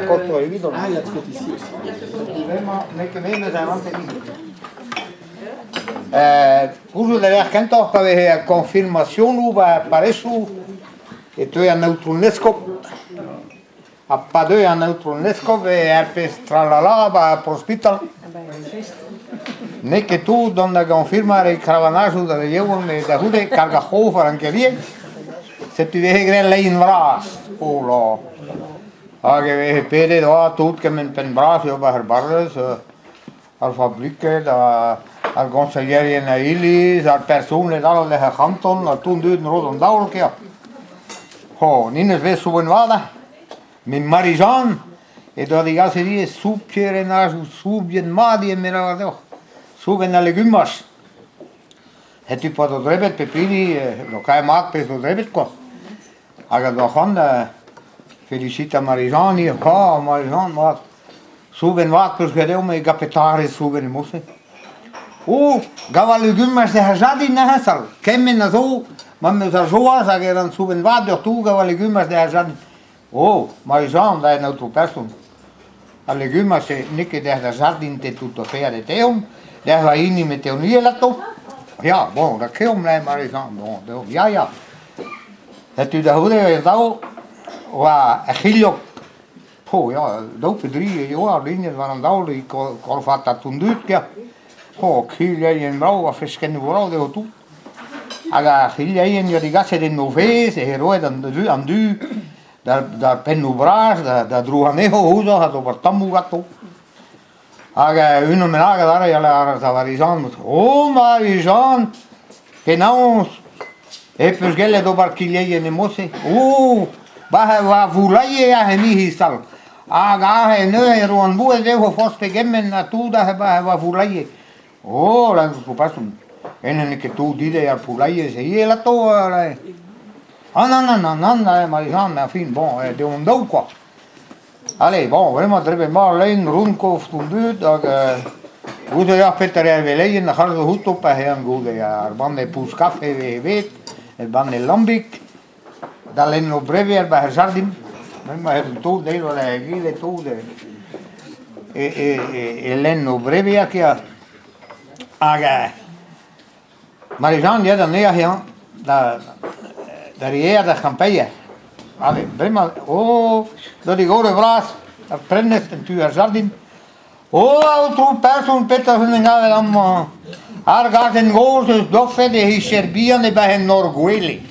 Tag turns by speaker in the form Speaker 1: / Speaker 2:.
Speaker 1: Corto il video.
Speaker 2: Ah, il y a trop ici aussi.
Speaker 1: Usually kantoh kave confirmațiunul va paresu e tu e neutralnesco appa doi a neutralnesco ve herpes tralala va hospital ne che tu donna confirmare cravanasul da eu me da hude carga hofer anche vie se tu vehe grella in vras olo age vehe pede da tut che men pen bras jo ba barres al fabrieke da al consigliere in Ilis, al persone dalle Canton, al toen duurde rood dauwelijke. Ho, Nines wees zo vada, met Marijan, en dat die gasten die soepje en naar soepje madi en meer wat soep en legumes. Het u pas dat rebet pepini, nog geen maak pes dat rebet ko. Aga dat gaan, felicita Marijan hier, ha Marijan maak soep en wat pes gedeel met kapitaris soep en moesten. Gavali gymmas de hajadi na hasal. Kemme na zo, mamme za joa za geran suben vadio tu gavali gymmas de hajadi. Marijan da na outro person. Alle gymmas se nikke de hajadi te tutto fea de teum. De vai ni met teonie lato. Ja, bon, dat keum nei Marijan. Bon, ja. Het u de hode zo wa agilio. Ja, dope 3 jaar linje van dauli korfata tundut ja. Hiljaien brauwa verschillende vooral de toe. Aga hiljaien jo die gasse de noves e heroe dan du daar penubras da druhaneho huzo had over tamu gatto. Aga uno menaga daar ja la Marijan moet. Marijan genau epes gelle do bar hiljaien ne mose. Va vulaie ja hemi hisal. Aga he ne roan bue de ho foste gemmen na tu da va vulaie. La su pasun. En que tú dices al pulaye se y la toa. No, Marijan, en fin, bon, de un dou quoi. Allez, bon, vraiment trebuie Marleen Runkov tunduut, aga goede ja Peter Erveleien, dan gaan ze goed op en goede ja. Banne puskaffe we weet, het banne lambik. Dan len no brevier bij Jardin. Maar het toe deel wat hij gile toe de. Len no brevier kia. Aga Marijan ja dan nee ja daar hier de campagne. Allee, prima. Dat die oude vraag, dat prennes en tu Jardin. Outro person Peter van den Gavel am gaat en goos dus doffe de Serbië bij Norgueli.